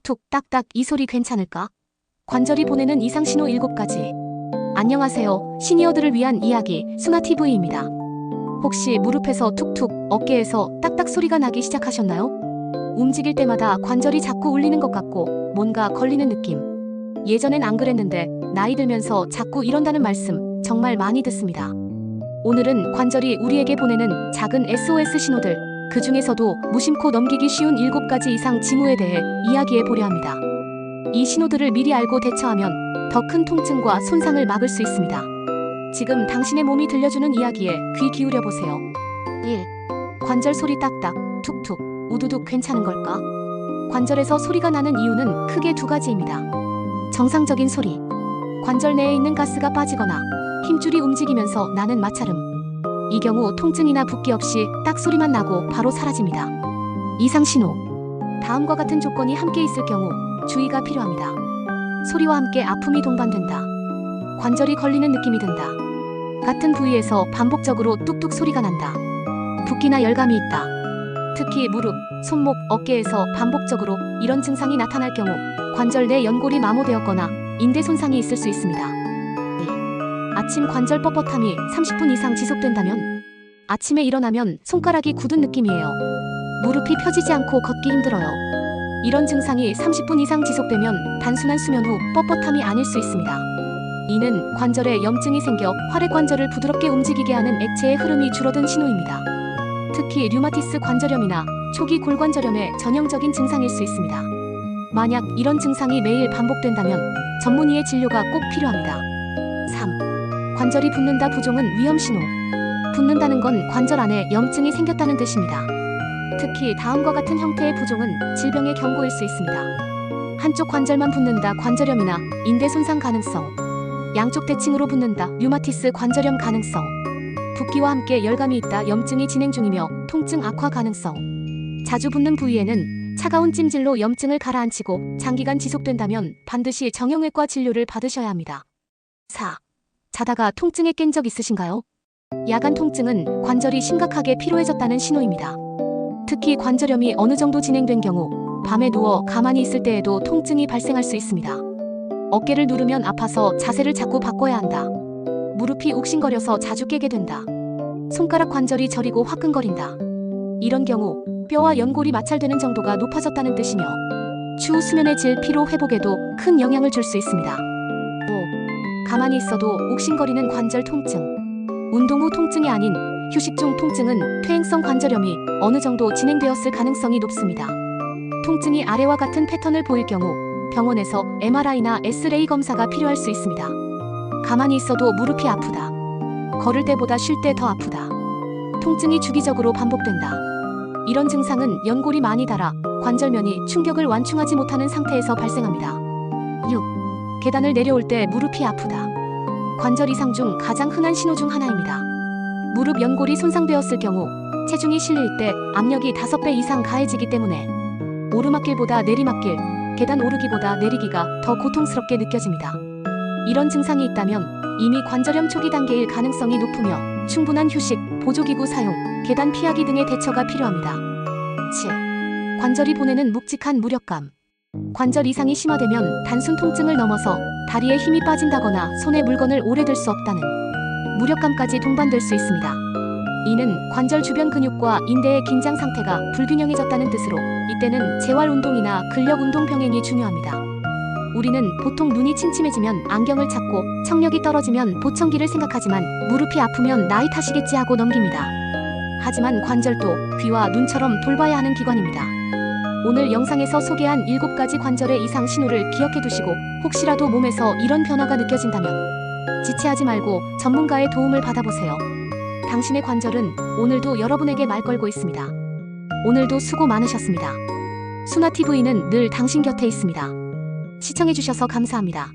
툭툭 딱딱 이 소리 괜찮을까? 관절이 보내는 이상신호 7가지. 안녕하세요. 시니어들을 위한 이야기 수나TV입니다. 혹시 무릎에서 툭툭, 어깨에서 딱딱 소리가 나기 시작하셨나요? 움직일 때마다 관절이 자꾸 울리는 것 같고 뭔가 걸리는 느낌. 예전엔 안 그랬는데 나이 들면서 자꾸 이런다는 말씀 정말 많이 듣습니다. 오늘은 관절이 우리에게 보내는 작은 SOS 신호들, 그 중에서도 무심코 넘기기 쉬운 7가지 이상 징후에 대해 이야기해 보려 합니다. 이 신호들을 미리 알고 대처하면 더 큰 통증과 손상을 막을 수 있습니다. 지금 당신의 몸이 들려주는 이야기에 귀 기울여 보세요. 1. 관절 소리 딱딱, 툭툭, 우두둑 괜찮은 걸까? 관절에서 소리가 나는 이유는 크게 2가지입니다. 정상적인 소리. 관절 내에 있는 가스가 빠지거나 힘줄이 움직이면서 나는 마찰음. 이 경우 통증이나 붓기 없이 딱 소리만 나고 바로 사라집니다. 이상 신호. 다음과 같은 조건이 함께 있을 경우 주의가 필요합니다. 소리와 함께 아픔이 동반된다. 관절이 걸리는 느낌이 든다. 같은 부위에서 반복적으로 뚝뚝 소리가 난다. 붓기나 열감이 있다. 특히 무릎, 손목, 어깨에서 반복적으로 이런 증상이 나타날 경우 관절 내 연골이 마모되었거나 인대 손상이 있을 수 있습니다. 아침 관절 뻣뻣함이 30분 이상 지속된다면, 아침에 일어나면 손가락이 굳은 느낌이에요. 무릎이 펴지지 않고 걷기 힘들어요. 이런 증상이 30분 이상 지속되면 단순한 수면 후 뻣뻣함이 아닐 수 있습니다. 이는 관절에 염증이 생겨 활액관절을 부드럽게 움직이게 하는 액체의 흐름이 줄어든 신호입니다. 특히 류마티스 관절염이나 초기 골관절염의 전형적인 증상일 수 있습니다. 만약 이런 증상이 매일 반복된다면 전문의의 진료가 꼭 필요합니다. 3. 관절이 붓는다. 부종은 위험 신호. 붓는다는 건 관절 안에 염증이 생겼다는 뜻입니다. 특히 다음과 같은 형태의 부종은 질병의 경고일 수 있습니다. 한쪽 관절만 붓는다. 관절염이나 인대 손상 가능성. 양쪽 대칭으로 붓는다. 류마티스 관절염 가능성. 붓기와 함께 열감이 있다. 염증이 진행 중이며 통증 악화 가능성. 자주 붓는 부위에는 차가운 찜질로 염증을 가라앉히고 장기간 지속된다면 반드시 정형외과 진료를 받으셔야 합니다. 4. 자다가 통증에 깬 적 있으신가요? 야간 통증은 관절이 심각하게 피로해졌다는 신호입니다. 특히 관절염이 어느 정도 진행된 경우 밤에 누워 가만히 있을 때에도 통증이 발생할 수 있습니다. 어깨를 누르면 아파서 자세를 자꾸 바꿔야 한다. 무릎이 욱신거려서 자주 깨게 된다. 손가락 관절이 저리고 화끈거린다. 이런 경우 뼈와 연골이 마찰되는 정도가 높아졌다는 뜻이며 추후 수면의 질, 피로 회복에도 큰 영향을 줄 수 있습니다. 5. 가만히 있어도 욱신거리는 관절 통증. 운동 후 통증이 아닌 휴식 중 통증은 퇴행성 관절염이 어느 정도 진행되었을 가능성이 높습니다. 통증이 아래와 같은 패턴을 보일 경우 병원에서 MRI나 S레이 검사가 필요할 수 있습니다. 가만히 있어도 무릎이 아프다. 걸을 때보다 쉴 때 더 아프다. 통증이 주기적으로 반복된다. 이런 증상은 연골이 많이 닳아 관절면이 충격을 완충하지 못하는 상태에서 발생합니다. 6. 계단을 내려올 때 무릎이 아프다. 관절 이상 중 가장 흔한 신호 중 하나입니다. 무릎 연골이 손상되었을 경우 체중이 실릴 때 압력이 5배 이상 가해지기 때문에 오르막길보다 내리막길, 계단 오르기보다 내리기가 더 고통스럽게 느껴집니다. 이런 증상이 있다면 이미 관절염 초기 단계일 가능성이 높으며 충분한 휴식, 보조기구 사용, 계단 피하기 등의 대처가 필요합니다. 7. 관절이 보내는 묵직한 무력감. 관절 이상이 심화되면 단순 통증을 넘어서 다리에 힘이 빠진다거나 손에 물건을 오래 들 수 없다는 무력감까지 동반될 수 있습니다. 이는 관절 주변 근육과 인대의 긴장 상태가 불균형해졌다는 뜻으로 이때는 재활 운동이나 근력 운동 병행이 중요합니다. 우리는 보통 눈이 침침해지면 안경을 찾고 청력이 떨어지면 보청기를 생각하지만 무릎이 아프면 나이 탓이겠지 하고 넘깁니다. 하지만 관절도 귀와 눈처럼 돌봐야 하는 기관입니다. 오늘 영상에서 소개한 7가지 관절의 이상 신호를 기억해 두시고 혹시라도 몸에서 이런 변화가 느껴진다면 지체하지 말고 전문가의 도움을 받아보세요. 당신의 관절은 오늘도 여러분에게 말 걸고 있습니다. 오늘도 수고 많으셨습니다. 수나TV는 늘 당신 곁에 있습니다. 시청해주셔서 감사합니다.